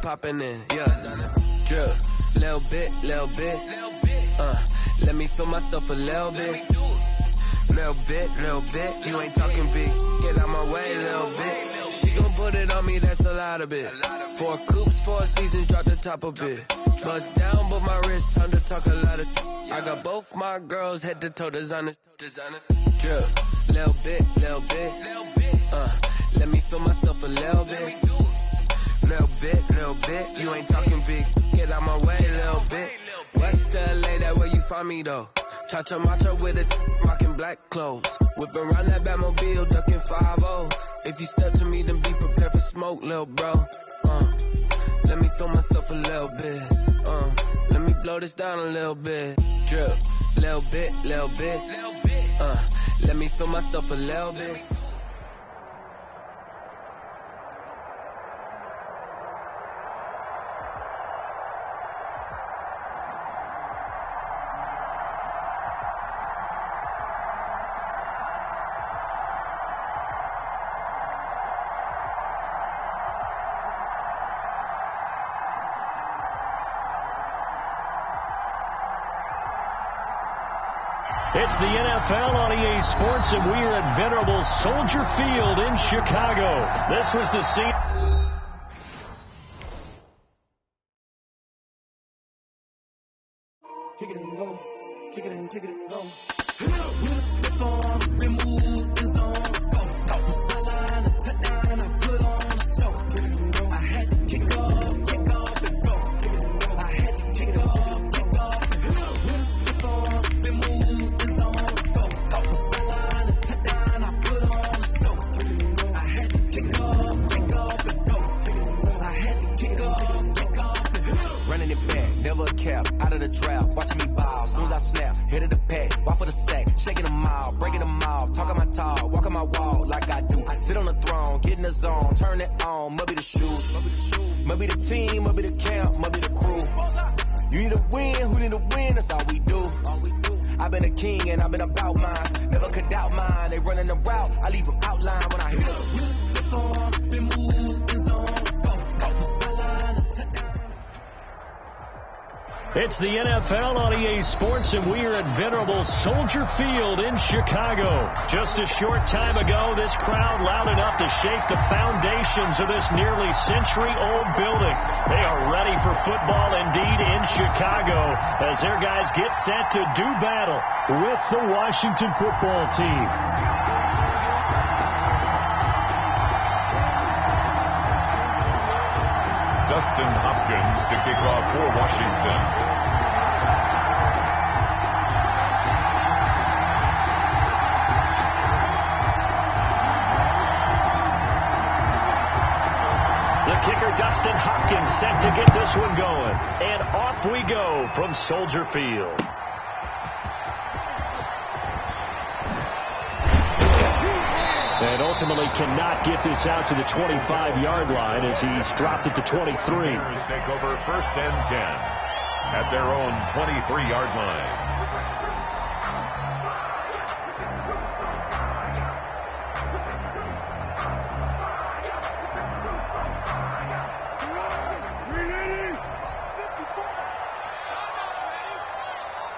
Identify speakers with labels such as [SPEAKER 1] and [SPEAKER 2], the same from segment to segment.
[SPEAKER 1] popping in, yeah. Drip, little bit. Let me feel myself a little bit. Little bit. You ain't talking big. Get out my way, little bit. She gon' put it on me, that's a lot of it. 4 coops, 4 seasons, drop the top a bit. Bust down, but my wrist, time to talk a lot of. I got both my girls head to toe designer. Drip, little bit. Let me feel myself a little bit. Little bit. You ain't talking big. Get out my way, little bit. West LA, that where you find me though. Cha-cha matcha with a rockin' black clothes. Whip around that Batmobile, ducking 5-0. If you step to me, then be prepared for smoke, little bro. Let me throw myself a little bit. Let me blow this down a little bit. Drip, little bit. Let me feel myself a little bit.
[SPEAKER 2] It's the NFL on EA Sports, and we are at venerable Soldier Field in Chicago. This was the scene.
[SPEAKER 3] Kick it and go. Kick it and go.
[SPEAKER 2] It's the NFL on EA Sports, and we are at venerable Soldier Field in Chicago. Just a short time ago, this crowd loud enough to shake the foundations of this nearly century-old building. They are ready for football indeed in Chicago as their guys get set to do battle with the Washington football team.
[SPEAKER 4] Dustin Hopkins to kick off for Washington.
[SPEAKER 2] The kicker, Dustin Hopkins, set to get this one going. And off we go from Soldier Field. And ultimately cannot get this out to the 25-yard line as he's dropped it to 23.
[SPEAKER 4] Take over 1st and 10 at their own 23-yard line.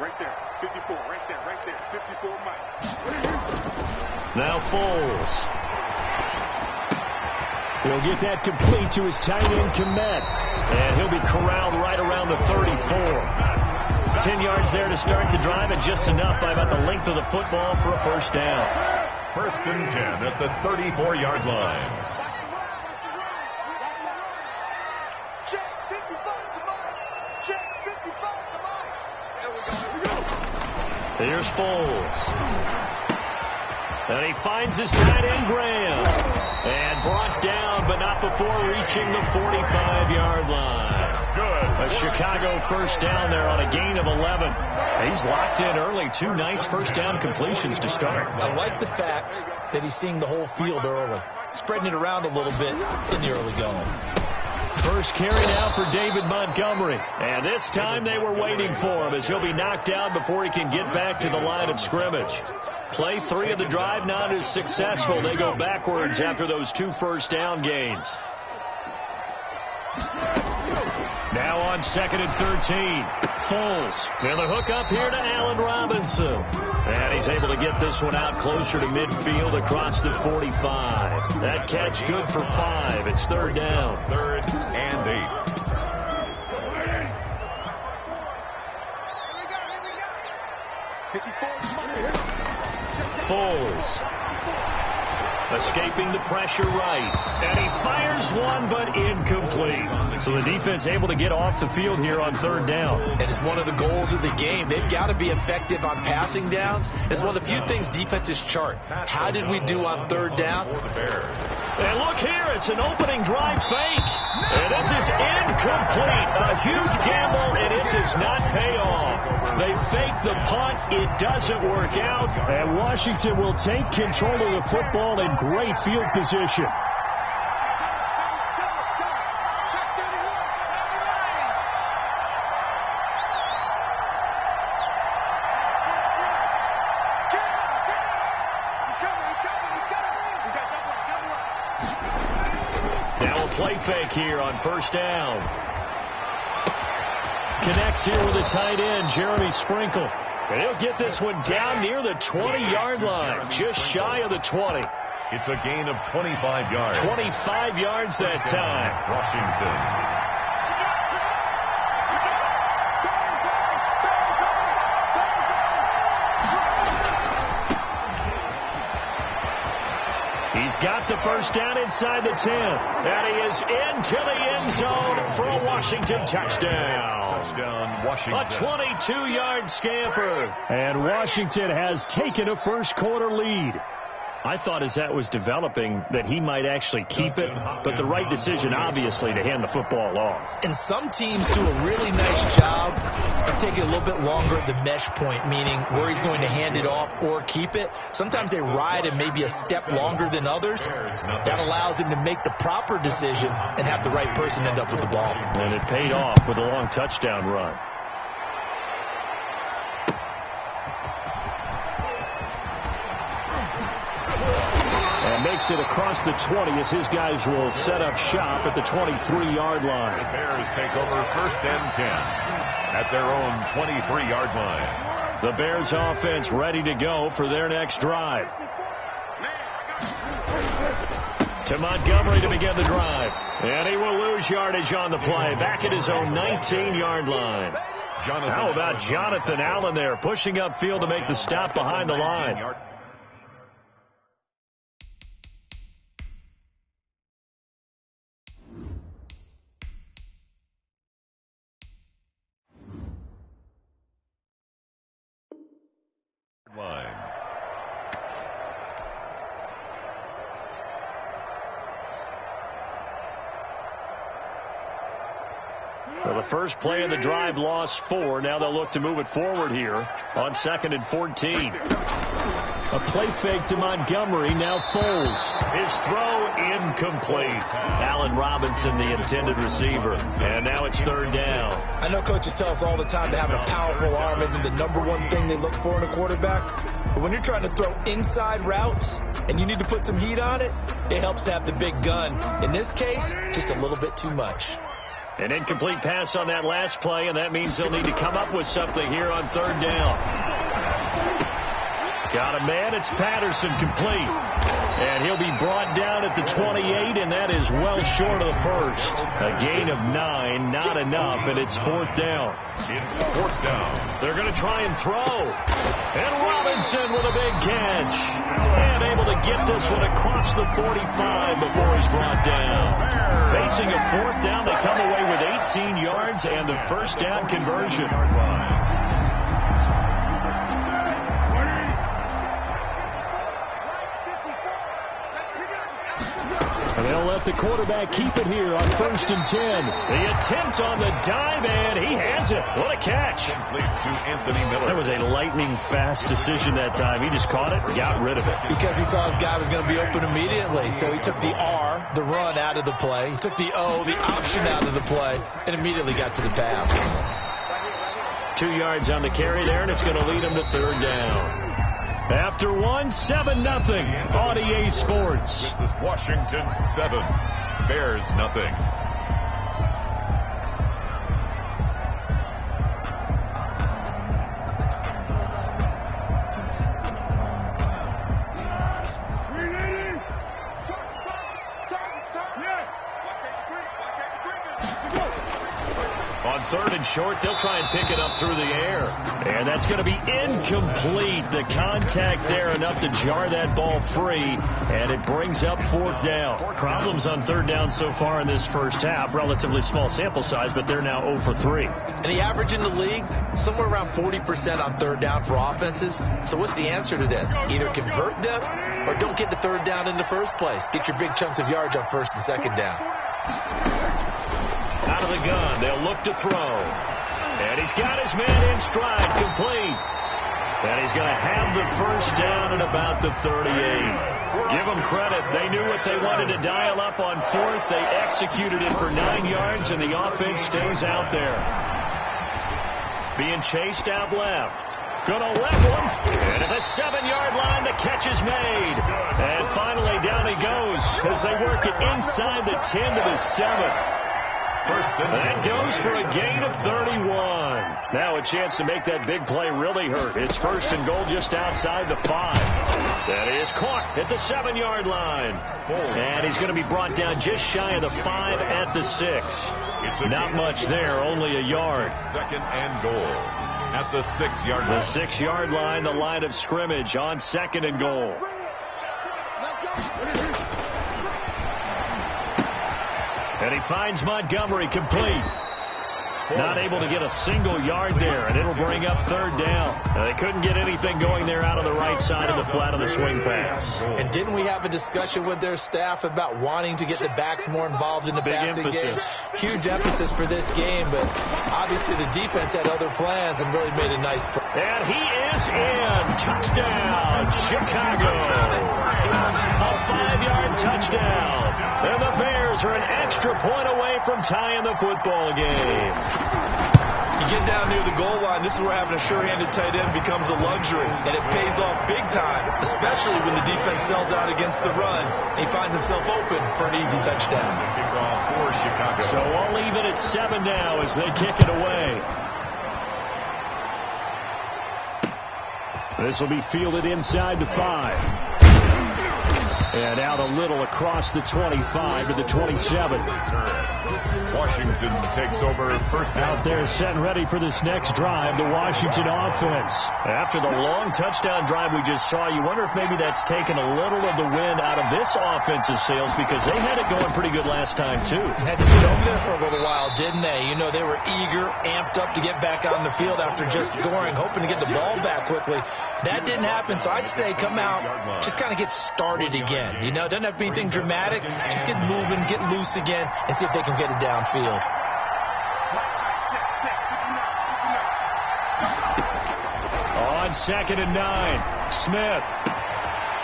[SPEAKER 5] Right there, 54, right there, 54 Mike.
[SPEAKER 2] Now Foles. He'll get that complete to his tight end, Komet. And he'll be corralled right around the 34. 10 yards there to start the drive, and just enough by about the length of the football for a first down.
[SPEAKER 4] 1st and 10 at the 34-yard line.
[SPEAKER 5] Check 55 to Mike. Check 55 to Mike. There we go.
[SPEAKER 2] Here's Foles. And he finds his tight end, Graham. And brought down, but not before reaching the 45-yard line.
[SPEAKER 4] Good.
[SPEAKER 2] A Chicago first down there on a gain of 11. He's locked in early. 2 nice first down completions to start.
[SPEAKER 6] I like the fact that he's seeing the whole field early, spreading it around a little bit in the early going.
[SPEAKER 2] First carry now for David Montgomery. And this time they were waiting for him as he'll be knocked down before he can get back to the line of scrimmage. Play 3 of the drive not as successful. They go backwards after those 2 first down gains. Now on 2nd and 13. Foles. And the hook up here to Allen Robinson. And he's able to get this one out closer to midfield across the 45. That catch good for 5. It's 3rd down.
[SPEAKER 4] 3rd and 8.
[SPEAKER 2] Foles. Escaping the pressure right. And he fires one, but incomplete. So the defense able to get off the field here on 3rd down.
[SPEAKER 6] And it's one of the goals of the game. They've got to be effective on passing downs. It's one of the few things defenses chart. How did we do on 3rd down?
[SPEAKER 2] And look here, it's an opening drive fake. And this is incomplete. A huge gamble, and it does not pay off. They fake the punt. It doesn't work out. And Washington will take control of the football in great field position. Now a play fake here on 1st down. Connects here with a tight end, Jeremy Sprinkle. And he'll get this one down near the 20-yard line, just shy of the 20.
[SPEAKER 4] It's a gain of 25 yards.
[SPEAKER 2] 25 yards that time.
[SPEAKER 4] Washington.
[SPEAKER 2] He's got the 1st down inside the 10. And he is into the end zone for a Washington touchdown.
[SPEAKER 4] Touchdown, Washington.
[SPEAKER 2] A 22-yard scamper. And Washington has taken a 1st quarter lead. I thought as that was developing that he might actually keep it, but the right decision, obviously, to hand the football off.
[SPEAKER 6] And some teams do a really nice job of taking a little bit longer at the mesh point, meaning where he's going to hand it off or keep it. Sometimes they ride it maybe a step longer than others. That allows him to make the proper decision and have the right person end up with the ball.
[SPEAKER 2] And it paid off with a long touchdown run. And makes it across the 20 as his guys will set up shop at the 23-yard line.
[SPEAKER 4] The Bears take over 1st and 10 at their own 23-yard line.
[SPEAKER 2] The Bears offense ready to go for their next drive. To Montgomery to begin the drive. And he will lose yardage on the play. Back at his own 19-yard line. How about Jonathan Allen there pushing upfield to make the stop behind the line? Well, the first play of the drive lost 4. Now they'll look to move it forward here on 2nd and 14. A play fake to Montgomery. Now Foles. His throw incomplete. Allen Robinson, the intended receiver. And now it's 3rd down.
[SPEAKER 6] I know coaches tell us all the time that having a powerful arm isn't the #1 thing they look for in a quarterback. But when you're trying to throw inside routes and you need to put some heat on it, it helps to have the big gun. In this case, just a little bit too much.
[SPEAKER 2] An incomplete pass on that last play, and that means they'll need to come up with something here on 3rd down. Got a man. It's Patterson, complete. And he'll be brought down at the 28, and that is well short of the first. A gain of 9, not enough, and it's 4th down.
[SPEAKER 4] It's 4th down.
[SPEAKER 2] They're going to try and throw. And Robinson with a big catch. And able to get this one across the 45 before he's brought down. Facing a 4th down, they come away with 18 yards and the 1st down conversion. And they'll let the quarterback keep it here on 1st and 10. The attempt on the dive, and he has it. What a catch.
[SPEAKER 4] Complete to Anthony Miller.
[SPEAKER 2] That was a lightning-fast decision that time. He just caught it and got rid of it.
[SPEAKER 6] Because he saw his guy was going to be open immediately. So he took the R, the run, out of the play. He took the O, the option, out of the play, and immediately got to the pass.
[SPEAKER 2] 2 yards on the carry there, and it's going to lead him to 3rd down. After 1, 7-0 on EA Sports.
[SPEAKER 4] This is Washington 7, Bears 0.
[SPEAKER 2] On 3rd and short, they'll try and pick it up through the air. And that's going to be incomplete. The contact there enough to jar that ball free. And it brings up 4th down. Problems on 3rd down so far in this first half. Relatively small sample size, but they're now 0 for 3.
[SPEAKER 6] And the average in the league, somewhere around 40% on 3rd down for offenses. So what's the answer to this? Either convert them or don't get the 3rd down in the first place. Get your big chunks of yards on 1st and 2nd down.
[SPEAKER 2] Out of the gun, they'll look to throw. And he's got his man in stride, complete. And he's going to have the 1st down at about the 38. Give them credit. They knew what they wanted to dial up on 4th. They executed it for 9 yards, and the offense stays out there. Being chased out left. Gonna left one. And at the 7-yard line, the catch is made. And finally, down he goes as they work it inside the 10 to the 7. That goes for a gain of 31. Now a chance to make that big play really hurt. It's 1st and goal just outside the 5. That is caught at the 7-yard line. And he's going to be brought down just shy of the 5 at the 6. Not much there, only a yard.
[SPEAKER 4] 2nd and goal at the 6-yard line.
[SPEAKER 2] The 6-yard line, the line of scrimmage on 2nd and goal. And he finds Montgomery complete. Not able to get a single yard there, and it'll bring up 3rd down. They couldn't get anything going there out of the right side of the flat of the swing pass.
[SPEAKER 6] And didn't we have a discussion with their staff about wanting to get the backs more involved in the passing game? Huge emphasis for this game, but obviously the defense had other plans and really made a nice play.
[SPEAKER 2] And he is in. Touchdown, Chicago. A 5-yard touchdown. And the Bears are an extra point away from tying the football game.
[SPEAKER 6] You get down near the goal line, this is where having a sure-handed tight end becomes a luxury, and it pays off big time, especially when the defense sells out against the run, and he finds himself open for an easy touchdown.
[SPEAKER 4] Kickoff for Chicago.
[SPEAKER 2] So all even at 7 now as they kick it away. This will be fielded inside the 5. And out a little across the 25 to the 27.
[SPEAKER 4] Washington takes over 1st
[SPEAKER 2] out there set and ready for this next drive, the Washington offense. After the long touchdown drive we just saw, you wonder if maybe that's taken a little of the wind out of this offense's sails because they had it going pretty good last time, too.
[SPEAKER 6] Had to sit over there for a little while, didn't they? You know, they were eager, amped up to get back on the field after just scoring, hoping to get the ball back quickly. That didn't happen, so I'd say come out, just kind of get started again. You know, it doesn't have to be anything dramatic. Just get moving, get loose again, and see if they can get it downfield.
[SPEAKER 2] On 2nd and 9, Smith.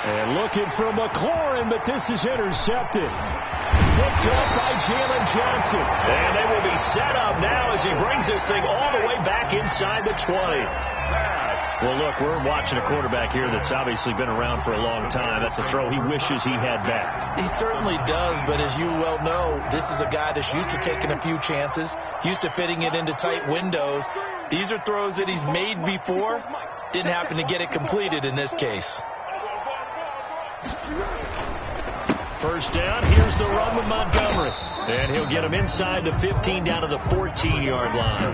[SPEAKER 2] And looking for McLaurin, but this is intercepted. Picked up by Jalen Johnson. And they will be set up now as he brings this thing all the way back inside the 20. Well, look, we're watching a quarterback here that's obviously been around for a long time. That's a throw he wishes he had back.
[SPEAKER 6] He certainly does, but as you well know, this is a guy that's used to taking a few chances, used to fitting it into tight windows. These are throws that he's made before. Didn't happen to get it completed in this case.
[SPEAKER 2] 1st down, here's the run with Montgomery. And he'll get him inside the 15 down to the 14-yard line.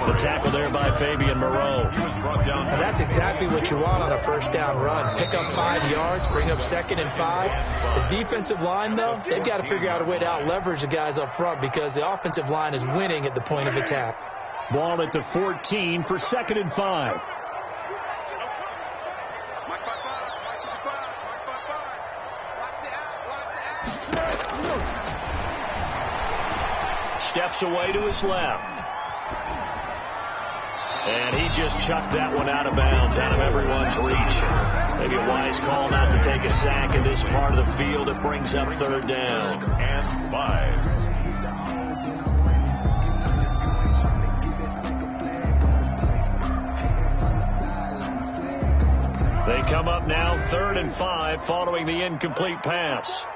[SPEAKER 2] The tackle there by Fabian Moreau.
[SPEAKER 6] And that's exactly what you want on a 1st down run. Pick up 5 yards, bring up 2nd and 5. The defensive line, though, they've got to figure out a way to out-leverage the guys up front because the offensive line is winning at the point of attack.
[SPEAKER 2] Ball at the 14 for 2nd and 5. Steps away to his left. And he just chucked that one out of bounds, out of everyone's reach. Maybe a wise call not to take a sack in this part of the field. It brings up 3rd down.
[SPEAKER 4] And 5.
[SPEAKER 2] They come up now 3rd and 5 following the incomplete pass.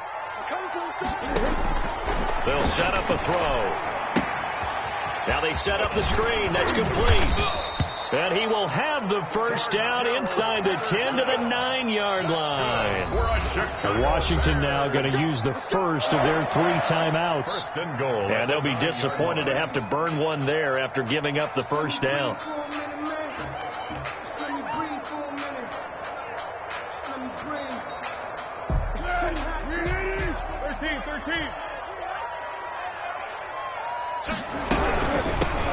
[SPEAKER 2] They'll set up a throw. Now they set up the screen. That's complete. And he will have the first down inside the 10 to the 9-yard line. Washington now going to use the first of their 3 timeouts.
[SPEAKER 4] First and goal.
[SPEAKER 2] And they'll be disappointed to have to burn one there after giving up the first down.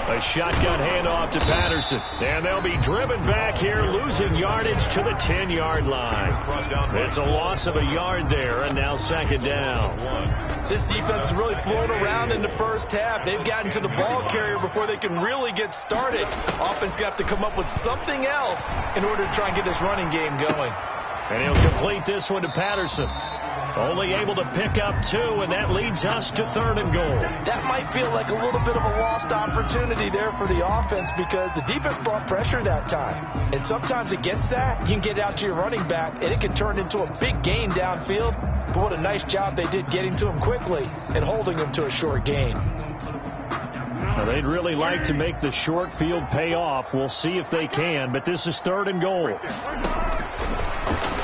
[SPEAKER 2] A shotgun handoff to Patterson. And they'll be driven back here, losing yardage to the 10-yard line. It's a loss of a yard there, and now second down.
[SPEAKER 6] This defense is really flown around in the first half. They've gotten to the ball carrier before they can really get started. Offense got to come up with something else in order to try and get this running game going.
[SPEAKER 2] And he'll complete this one to Patterson. Only able to pick up 2, and that leads us to 3rd and goal.
[SPEAKER 6] That might feel like a little bit of a lost opportunity there for the offense because the defense brought pressure that time. And sometimes against that, you can get out to your running back, and it can turn into a big gain downfield. But what a nice job they did getting to him quickly and holding him to a short gain.
[SPEAKER 2] Now, they'd really like to make the short field pay off. We'll see if they can, but this is 3rd and goal.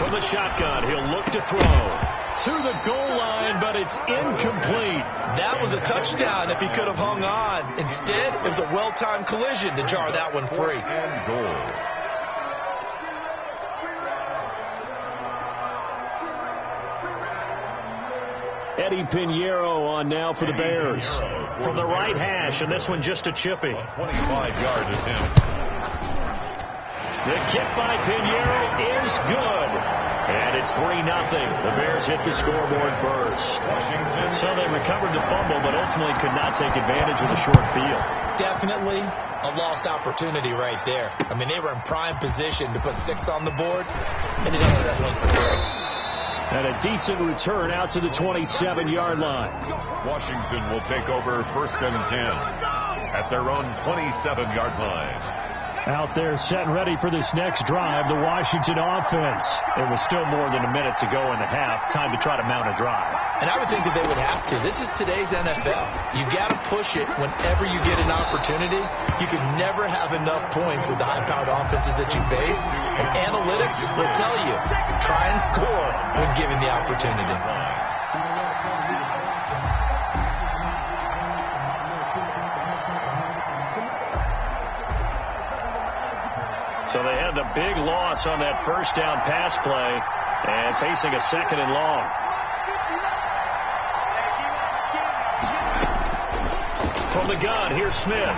[SPEAKER 2] From the shotgun, he'll look to throw. To the goal line, but it's incomplete.
[SPEAKER 6] That was a touchdown if he could have hung on. Instead, it was a well-timed collision to jar that one free.
[SPEAKER 4] And goal.
[SPEAKER 2] Eddie Pinheiro on now for the Bears. From the right hash, and this one just a chippy.
[SPEAKER 4] 25-yard attempt.
[SPEAKER 2] The kick by Pinheiro is good. And it's 3-0. The Bears hit the scoreboard first.
[SPEAKER 4] Washington.
[SPEAKER 2] So they recovered the fumble, but ultimately could not take advantage of the short field.
[SPEAKER 6] Definitely a lost opportunity right there. I mean, they were in prime position to put 6 on the board, and ended up settling for 3.
[SPEAKER 2] And a decent return out to the 27-yard line.
[SPEAKER 4] Washington will take over 1st and 10 at their own 27-yard line.
[SPEAKER 2] Out there set and ready for this next drive, the Washington offense. It was still more than a minute to go in the half. Time to try to mount a drive.
[SPEAKER 6] And I would think that they would have to. This is today's NFL. You got to push it whenever you get an opportunity. You can never have enough points with the high-powered offenses that you face. And analytics will tell you, try and score when given the opportunity.
[SPEAKER 2] So they had the big loss on that first down pass play and facing a 2nd and long. From the gun, here's Smith.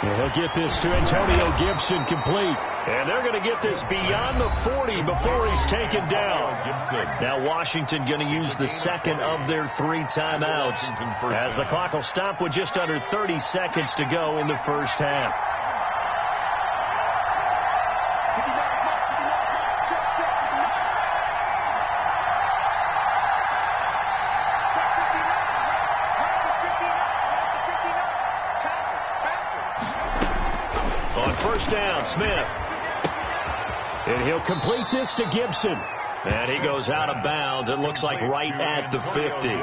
[SPEAKER 2] And he'll get this to Antonio Gibson complete. And they're going to get this beyond the 40 before he's taken down. Now Washington going to use the 2nd of their 3 timeouts as the clock will stop with just under 30 seconds to go in the first half. Down, Smith. And he'll complete this to Gibson. And he goes out of bounds. It looks like right at the 50.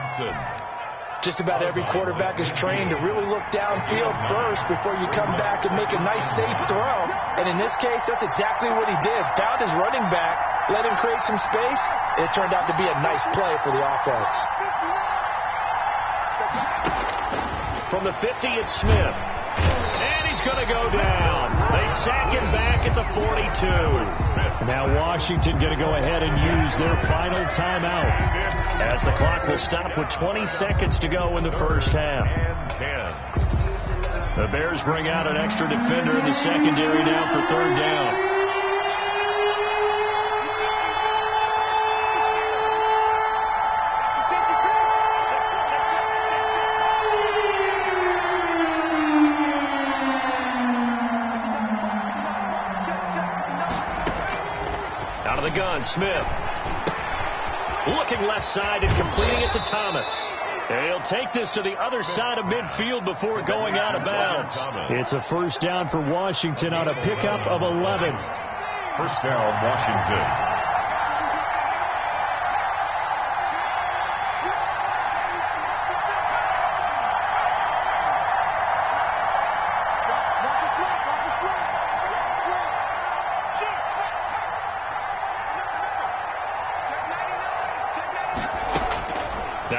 [SPEAKER 6] Just about every quarterback is trained to really look downfield first before you come back and make a nice, safe throw. And in this case, that's exactly what he did. Found his running back, let him create some space, and it turned out to be a nice play for the offense.
[SPEAKER 2] From the 50, it's Smith. And he's going to go down. They sack him back at the 42. Now Washington going to go ahead and use their final timeout as the clock will stop with 20 seconds to go in the first half. The Bears bring out an extra defender in the secondary now for 3rd down. Out of the gun, Smith. Looking left side and completing it to Thomas. And he'll take this to the other side of midfield before going out of bounds. It's a first down for Washington on a pickup of 11.
[SPEAKER 4] First down, Washington.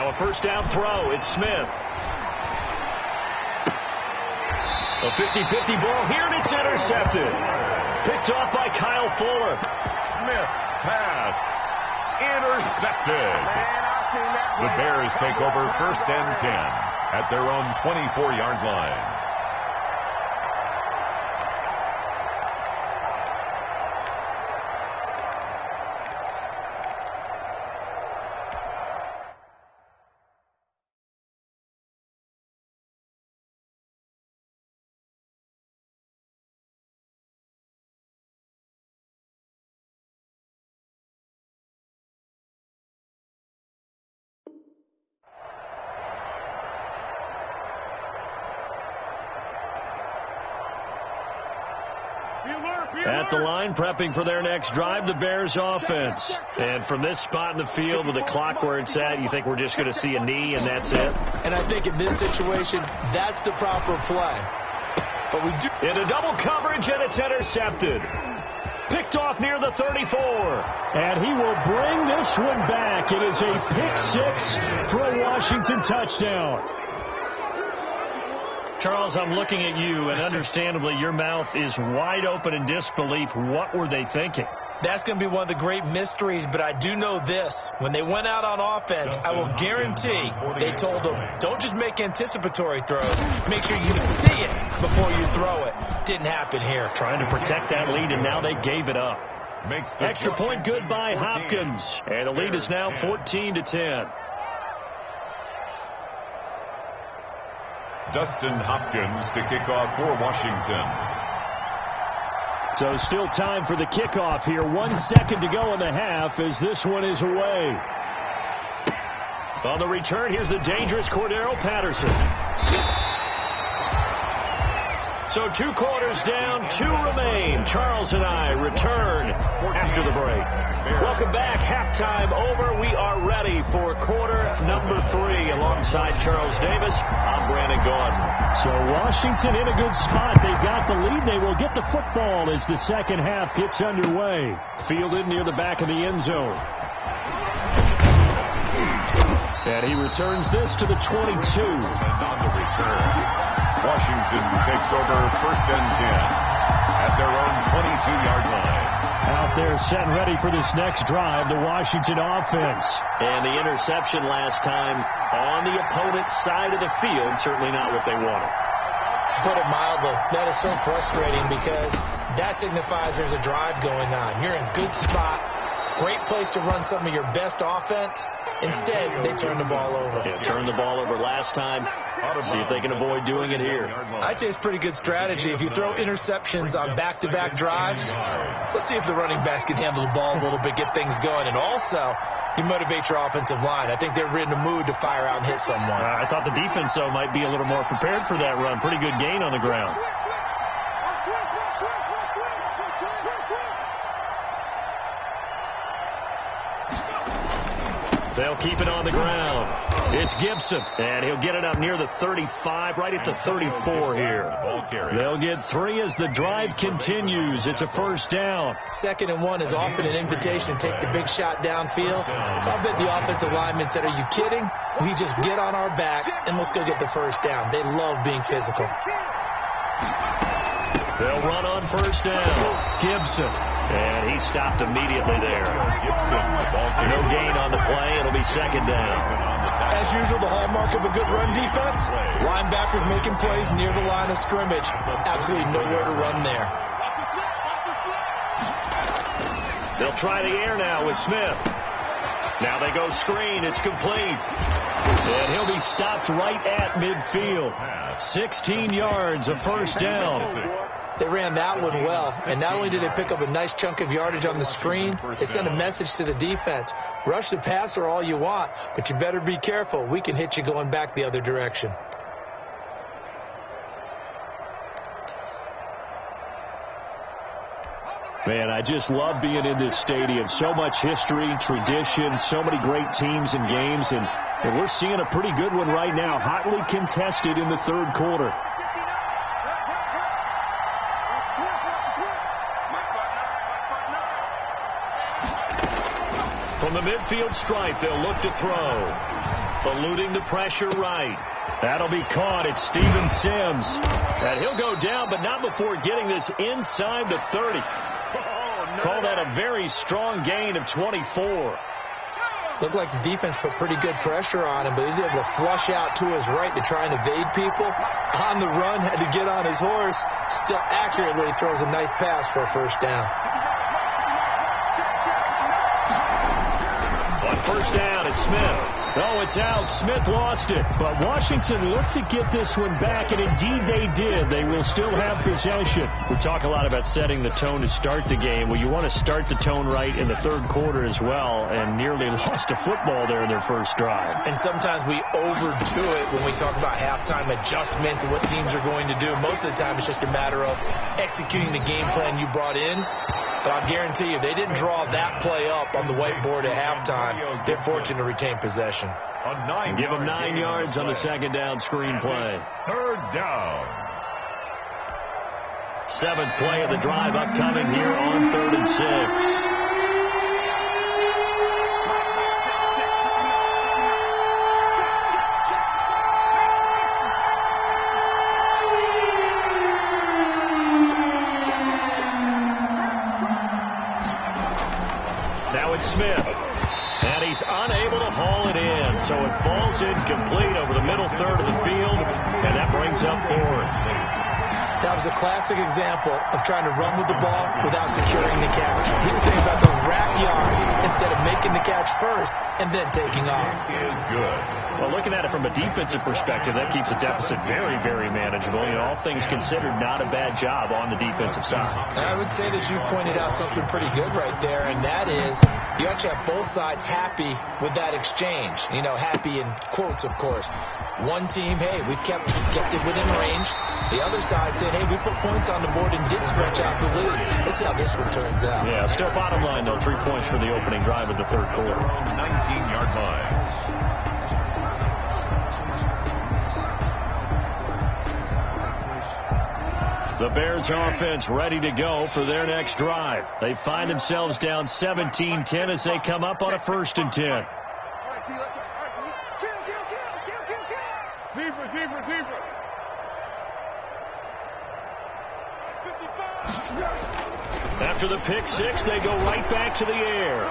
[SPEAKER 2] Now a first down throw. It's Smith. A 50-50 ball here, and it's intercepted. Picked off by Kyle Fuller.
[SPEAKER 4] Smith's pass intercepted. The Bears take over first and 10 at their own 24-yard line.
[SPEAKER 2] At the line, prepping for their next drive, the Bears offense. And from this spot in the field with the clock where it's at, you think we're just going to see a knee and that's it?
[SPEAKER 6] And I think in this situation, that's the proper play. But we do.
[SPEAKER 2] In a double coverage, and it's intercepted. Picked off near the 34. And he will bring this one back. It is a pick six for a Washington touchdown. Charles, I'm looking at you, and understandably, your mouth is wide open in disbelief. What were they thinking?
[SPEAKER 6] That's going to be one of the great mysteries, but I do know this. When they went out on offense, I will guarantee they told them, don't just make anticipatory throws. Make sure you see it before you throw it. Didn't happen here.
[SPEAKER 2] Trying to protect that lead, and now they gave it up. Extra point good by Hopkins. And the lead is now 14-10.
[SPEAKER 4] Dustin Hopkins to kick off for Washington.
[SPEAKER 2] So still time for the kickoff here. 1 second to go in the half as this one is away. On the return, here's the dangerous Cordero Patterson. So 2 quarters down, 2 remain. Charles and I return after the break. Welcome back. Halftime over. We are ready for quarter number 3. Alongside Charles Davis, I'm Brandon Gordon. So Washington in a good spot. They've got the lead. They will get the football as the second half gets underway. Fielded near the back of the end zone. And he returns this to the 22.
[SPEAKER 4] And on the return, Washington takes over first and 10 at their own 22-yard line.
[SPEAKER 2] Out there set and ready for this next drive, the Washington offense. And the interception last time on the opponent's side of the field, certainly not what they wanted.
[SPEAKER 6] Put it mildly, that is so frustrating because that signifies there's a drive going on. You're in a good spot, great place to run some of your best offense. Instead, they turn the ball over.
[SPEAKER 2] Yeah, turned the ball over last time. See if they can avoid doing it here.
[SPEAKER 6] I'd say it's pretty good strategy. If you throw interceptions on back-to-back drives, let's see if the running backs can handle the ball a little bit, get things going. And also, you motivate your offensive line. I think they're in the mood to fire out and hit someone.
[SPEAKER 2] I thought the defense, though, might be a little more prepared for that run. Pretty good gain on the ground. They'll keep it on the ground. It's Gibson, and he'll get it up near the 35, right at the 34 here. They'll get 3 as the drive continues. It's a first down.
[SPEAKER 6] 2nd and 1 is often an invitation to take the big shot downfield. I bet the offensive lineman said, are you kidding? We just get on our backs, and let's go get the first down. They love being physical.
[SPEAKER 2] They'll run on first down. Gibson. And he stopped immediately there. No gain on the play. It'll be 2nd down.
[SPEAKER 6] As usual, the hallmark of a good run defense, linebackers making plays near the line of scrimmage. Absolutely nowhere to run there.
[SPEAKER 2] They'll try the air now with Smith. Now they go screen. It's complete. And he'll be stopped right at midfield. 16 yards, a first down.
[SPEAKER 6] They ran that one well, and not only did they pick up a nice chunk of yardage on the screen, they sent a message to the defense. Rush the passer all you want, but you better be careful. We can hit you going back the other direction.
[SPEAKER 2] Man, I just love being in this stadium. So much history, tradition, so many great teams and games, and we're seeing a pretty good one right now, hotly contested in the 3rd quarter. From the midfield stripe, they'll look to throw. eluding the pressure right. That'll be caught. It's Steven Sims. And he'll go down, but not before getting this inside the 30. Call that a very strong gain of 24.
[SPEAKER 6] Looked like the defense put pretty good pressure on him, but he's able to flush out to his right to try and evade people. On the run, had to get on his horse. Still accurately throws a nice pass for a first down.
[SPEAKER 2] On first down, it's Smith. Oh, it's out. Smith lost it. But Washington looked to get this one back, and indeed they did. They will still have possession. We talk a lot about setting the tone to start the game. Well, you want to start the tone right in the third quarter as well, and nearly lost a football there in their first drive.
[SPEAKER 6] And sometimes we overdo it when we talk about halftime adjustments and what teams are going to do. Most of the time, it's just a matter of executing the game plan you brought in. But I guarantee you, they didn't draw that play up on the whiteboard at halftime. They're fortunate to retain possession.
[SPEAKER 2] Give them 9 yards on the second down screen play.
[SPEAKER 4] Third down.
[SPEAKER 2] 7th play of the drive upcoming here on 3rd and 6. Now it's Smith. And he's unable to haul it in, so it falls incomplete over the middle third of the field, and that brings up 4th.
[SPEAKER 6] That was a classic example of trying to run with the ball without securing the catch. He was thinking about those rack yards instead of making the catch first and then taking off.
[SPEAKER 4] Is good.
[SPEAKER 2] Well, looking at it from a defensive perspective, that keeps the deficit very, very manageable. You know, all things considered, not a bad job on the defensive side.
[SPEAKER 6] I would say that you pointed out something pretty good right there, and that is you actually have both sides happy with that exchange. You know, happy in quotes, of course. One team, hey, we've kept it within range. The other side said, hey, we put points on the board and did stretch out the lead. Let's see how this one turns out.
[SPEAKER 2] Yeah, still bottom line, though, 3 points for the opening drive of the third quarter.
[SPEAKER 4] 19-yard line.
[SPEAKER 2] The Bears offense ready to go for their next drive. They find themselves down 17-10 as they come up on a 1st and 10.
[SPEAKER 5] All right, T, let's kill. Deeper. 55.
[SPEAKER 2] After the pick six, they go right back to the air.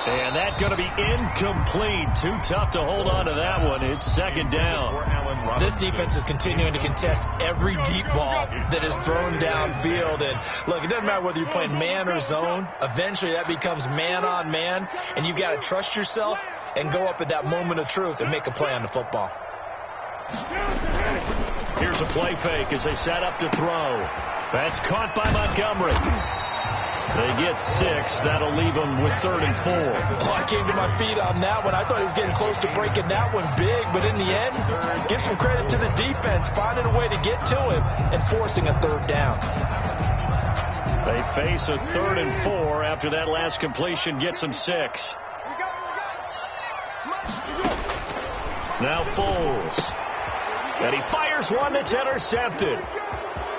[SPEAKER 2] And that's going to be incomplete. Too tough to hold on to that one. It's 2nd down.
[SPEAKER 6] This defense is continuing to contest every deep ball that is thrown downfield. And look, it doesn't matter whether you're playing man or zone. Eventually that becomes man on man. And you've got to trust yourself and go up at that moment of truth and make a play on the football.
[SPEAKER 2] Here's a play fake as they set up to throw. That's caught by Montgomery. They get 6. That'll leave them with 3rd and 4.
[SPEAKER 6] Oh, I came to my feet on that one. I thought he was getting close to breaking that one big, but in the end, give some credit to the defense, finding a way to get to him and forcing a 3rd down.
[SPEAKER 2] They face a 3rd and 4 after that last completion gets them 6. Now Foles. And he fires one that's intercepted.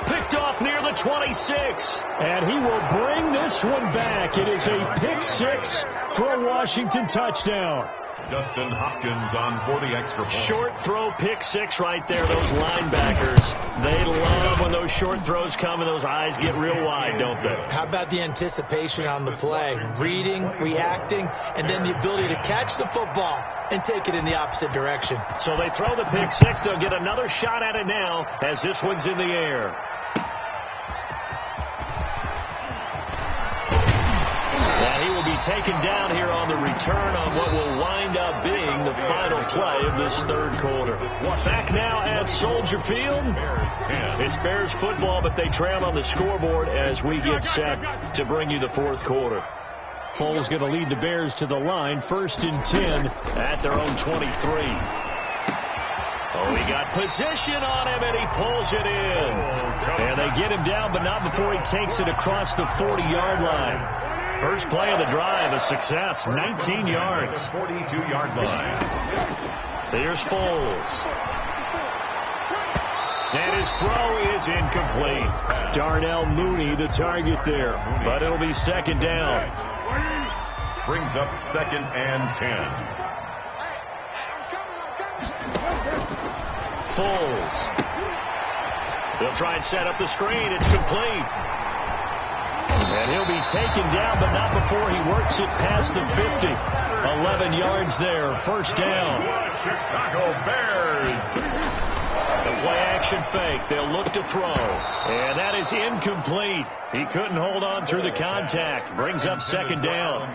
[SPEAKER 2] Picked off near the 26. And he will bring this one back. It is a pick 6 for a Washington touchdown.
[SPEAKER 4] Justin Hopkins on for the extra point.
[SPEAKER 2] Short throw pick 6 right there. Those linebackers, they love when those short throws come and those eyes get real wide, don't they?
[SPEAKER 6] How about the anticipation on the play? Reading, reacting, and then the ability to catch the football and take it in the opposite direction.
[SPEAKER 2] So they throw the pick 6. They'll get another shot at it now as this one's in the air. And he will be taken down here on the return on what will wind up being the final play of this third quarter. Back now at Soldier Field. It's Bears football, but they trail on the scoreboard as we get set to bring you the fourth quarter. Foles going to lead the Bears to the line, 1st and 10 at their own 23. Oh, he got position on him, and he pulls it in. And they get him down, but not before he takes it across the 40-yard line. First play of the drive, a success, 19 yards.
[SPEAKER 4] 42-yard line.
[SPEAKER 2] Here's Foles. And his throw is incomplete. Darnell Mooney, the target there, but it'll be 2nd down.
[SPEAKER 4] Brings up 2nd and 10.
[SPEAKER 2] Foles. They'll try and set up the screen. It's complete. And he'll be taken down, but not before he works it past the 50. 11 yards there, first down.
[SPEAKER 4] Chicago Bears.
[SPEAKER 2] The play action fake. They'll look to throw. And that is incomplete. He couldn't hold on through the contact. Brings up second down.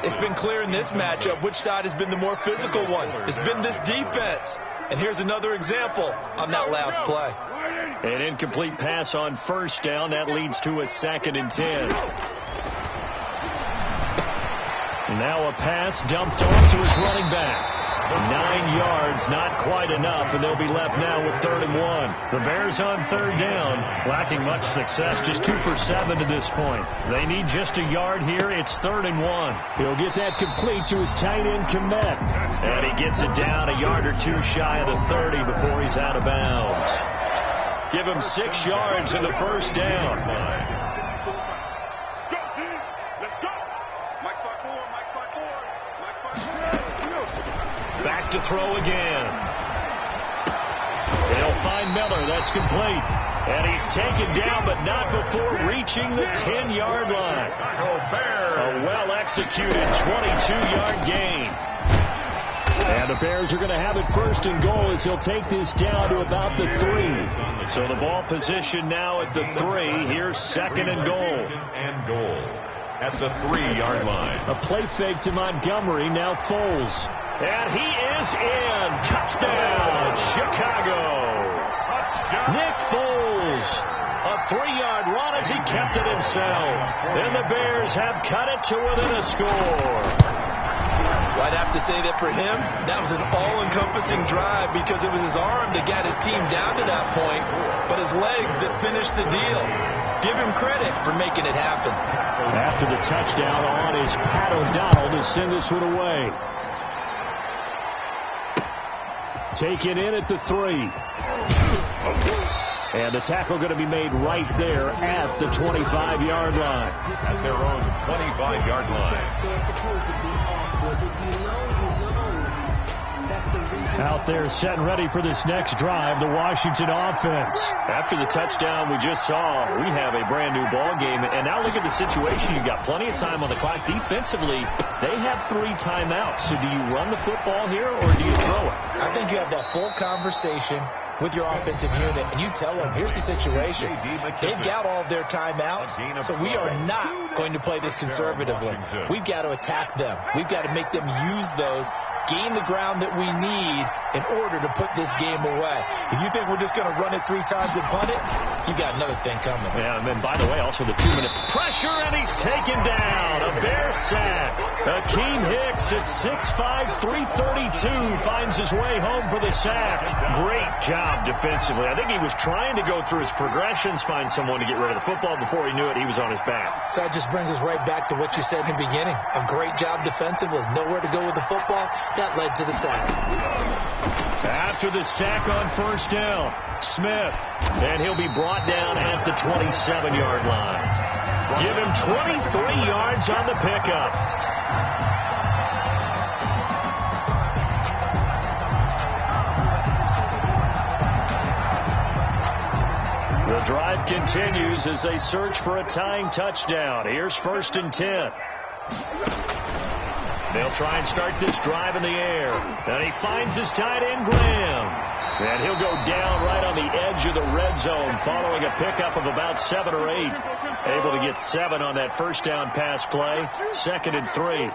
[SPEAKER 6] It's been clear in this matchup which side has been the more physical one. It's been this defense. And here's another example on that last play.
[SPEAKER 2] An incomplete pass on first down. That leads to a 2nd and 10. Now a pass dumped off to his running back. 9 yards, not quite enough, and they'll be left now with 3rd and 1. The Bears on 3rd down, lacking much success, just 2 for 7 to this point. They need just a yard here. It's 3rd and 1. He'll get that complete to his tight end, Komet. And he gets it down a yard or 2 shy of the 30 before he's out of bounds. Give him 6 yards in the first down. Back to throw again. They'll find Miller. That's complete. And he's taken down, but not before reaching the 10-yard line. A well-executed 22-yard gain. And the Bears are going to have it 1st and goal as he'll take this down to about the 3. So the ball position now at the 3. Here's 2nd and goal.
[SPEAKER 4] At the 3-yard line.
[SPEAKER 2] A play fake to Montgomery. Now Foles. And he is in. Touchdown, Chicago. Touchdown. Nick Foles. A 3-yard run as he kept it himself. And the Bears have cut it to within a score.
[SPEAKER 6] Well, I'd have to say that for him, that was an all-encompassing drive because it was his arm that got his team down to that point, but his legs that finished the deal. Give him credit for making it happen.
[SPEAKER 2] After the touchdown on is Pat O'Donnell to send this one away. Taken in at the 3. And the tackle going to be made right there at the 25-yard line.
[SPEAKER 4] At their own 25-yard line.
[SPEAKER 2] Out there set and ready for this next drive, the Washington offense. After the touchdown we just saw, we have a brand new ball game. And now look at the situation. You've got plenty of time on the clock. Defensively, they have 3 timeouts. So do you run the football here or do you throw it?
[SPEAKER 6] I think you have that full conversation with your offensive unit, and you tell them, here's the situation. They've got all of their timeouts, so we are not going to play this conservatively. We've got to attack them. We've got to make them use those, gain the ground that we need in order to put this game away. If you think we're just going to run it 3 times and punt it, you got another thing coming.
[SPEAKER 2] Yeah, and then, by the way, also the 2-minute pressure, and he's taken down. A Bear sack. Akeem Hicks at 6'5", 332 finds his way home for the sack. Great job defensively. I think he was trying to go through his progressions, find someone to get rid of the football. Before he knew it, he was on his back.
[SPEAKER 6] So that just brings us right back to what you said in the beginning. A great job defensively. Nowhere to go with the football. That led to the sack.
[SPEAKER 2] After the sack on first down, Smith. And he'll be brought down at the 27-yard line. Give him 23 yards on the pickup. The drive continues as they search for a tying touchdown. Here's 1st and 10. They'll try and start this drive in the air. And he finds his tight end, Graham. And he'll go down right on the edge of the red zone following a pickup of about 7 or 8. Able to get 7 on that first down pass play. 2nd and 3.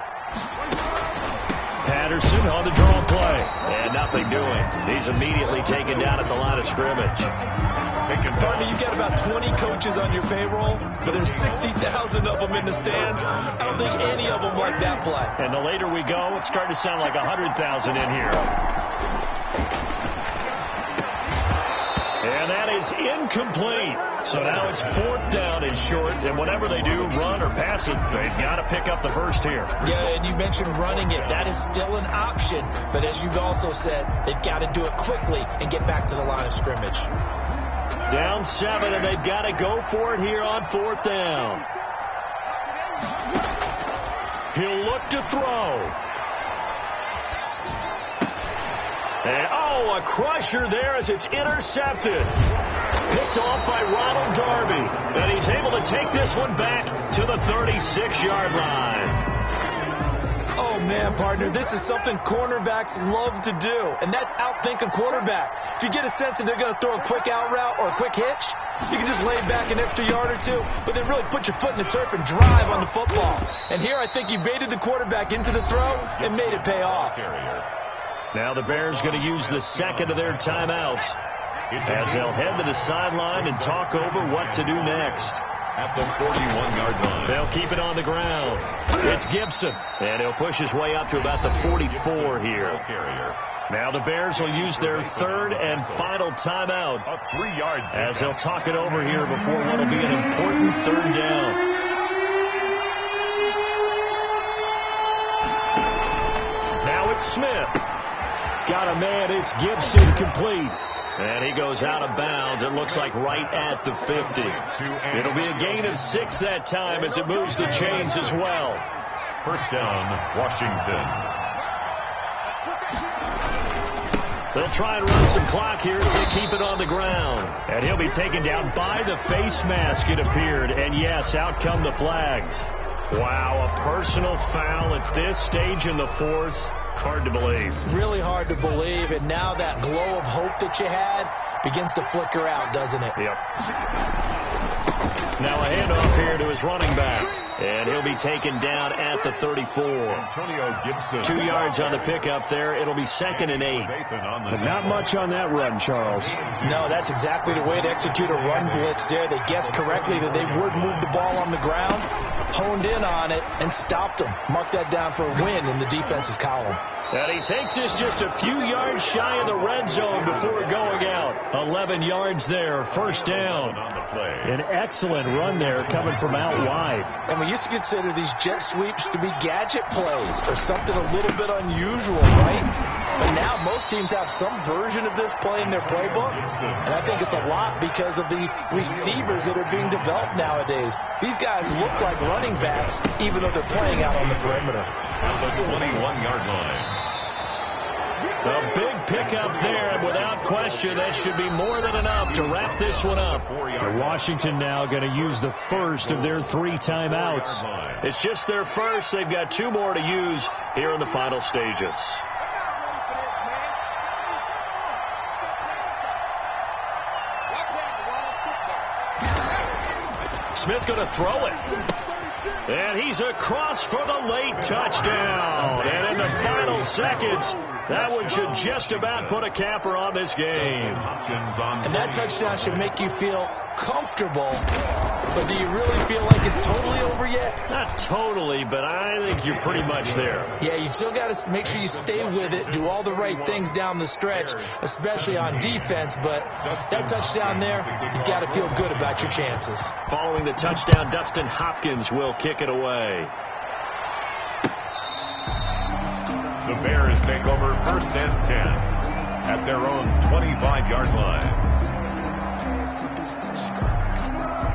[SPEAKER 2] Patterson on the draw play. And nothing doing. He's immediately taken down at the line of scrimmage.
[SPEAKER 6] Partner, you've got about 20 coaches on your payroll, but there's 60,000 of them in the stands. I don't think any of them like that play.
[SPEAKER 2] And the later we go, it's starting to sound like 100,000 in here. And that is incomplete. So now it's 4th down and short, and whatever they do, run or pass it, they've got to pick up the first here.
[SPEAKER 6] Yeah, and you mentioned running it. That is still an option, but as you've also said, they've got to do it quickly and get back to the line of scrimmage.
[SPEAKER 2] Down 7, and they've got to go for it here on 4th down. He'll look to throw. And, oh, a crusher there as it's intercepted. Picked off by Ronald Darby. And he's able to take this one back to the 36-yard line.
[SPEAKER 6] Oh, man, partner, this is something cornerbacks love to do, and that's outthink a quarterback. If you get a sense that they're going to throw a quick out route or a quick hitch, you can just lay back an extra yard or two, but then really put your foot in the turf and drive on the football. And here I think he baited the quarterback into the throw and made it pay off.
[SPEAKER 2] Now the Bears going to use the second of their timeouts as they'll head to the sideline and talk over what to do next.
[SPEAKER 4] At the 41-yard line.
[SPEAKER 2] They'll keep it on the ground. It's Gibson, and he'll push his way up to about the 44 here. Now the Bears will use their third and final timeout.
[SPEAKER 4] A 3-yard
[SPEAKER 2] as they'll talk it over here before what will be an important third down. Now it's Smith. Got a man. It's Gibson complete. And he goes out of bounds, it looks like right at the 50. It'll be a gain of 6 that time as it moves the chains as well.
[SPEAKER 4] First down, Washington.
[SPEAKER 2] They'll try and run some clock here as they keep it on the ground. And he'll be taken down by the face mask, it appeared. And yes, out come the flags. Wow, a personal foul at this stage in the fourth. Hard to believe.
[SPEAKER 6] Really hard to believe, and now that glow of hope that you had begins to flicker out, doesn't it?
[SPEAKER 2] Yep. Now a handoff here to his running back, and he'll be taken down at the 34.
[SPEAKER 4] Antonio Gibson.
[SPEAKER 2] 2 yards on the pickup there. It'll be 2nd and 8.
[SPEAKER 7] But not much on that run, Charles.
[SPEAKER 6] No, that's exactly the way to execute a run blitz there. They guessed correctly that they would move the ball on the ground, honed in on it, and stopped them. Mark that down for a win in the defense's column.
[SPEAKER 2] And he takes this just a few yards shy of the red zone before going out. 11 yards there, first down. An excellent run there coming from out wide.
[SPEAKER 6] And we used to consider these jet sweeps to be gadget plays or something a little bit unusual, right? But now most teams have some version of this play in their playbook. And I think it's a lot because of the receivers that are being developed nowadays. These guys look like running backs even though they're playing out on the perimeter.
[SPEAKER 4] At the 21-yard line.
[SPEAKER 2] A big pickup there, and without question, that should be more than enough to wrap this one up.
[SPEAKER 7] And Washington now going to use the first of their 3 timeouts.
[SPEAKER 2] It's just their first. They've got 2 more to use here in the final stages. Smith going to throw it. And he's across for the late touchdown. And in the final seconds, that one should just about put a capper on this game.
[SPEAKER 6] And that touchdown should make you feel comfortable. But do you really feel like it's totally over yet?
[SPEAKER 2] Not totally, but I think you're pretty much there.
[SPEAKER 6] Yeah, you still got to make sure you stay with it, do all the right things down the stretch, especially on defense. But that touchdown there, you got to feel good about your chances.
[SPEAKER 2] Following the touchdown, Dustin Hopkins will kick it away.
[SPEAKER 4] The Bears take over first and 10 at their own 25-yard line.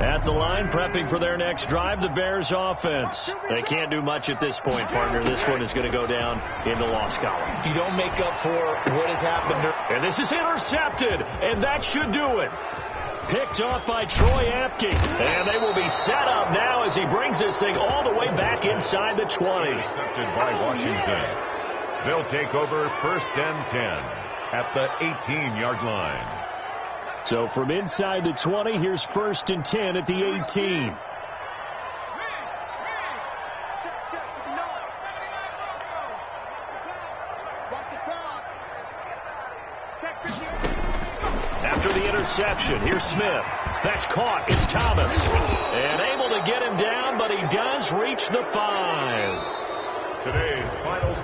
[SPEAKER 2] At the line, prepping for their next drive, the Bears offense. They can't do much at this point, partner. This one is going to go down in the loss column.
[SPEAKER 6] You don't make up for what has happened.
[SPEAKER 2] And this is intercepted, and that should do it. Picked off by Troy Apke. And they will be set up now as he brings this thing all the way back inside the 20.
[SPEAKER 4] Intercepted by Washington. They'll take over first and 10 at the 18-yard line.
[SPEAKER 2] So from inside the 20, here's first and 10 at the 18. After the interception, here's Smith. That's caught. It's Thomas. And able to get him down, but he does reach the 5.
[SPEAKER 4] Today's final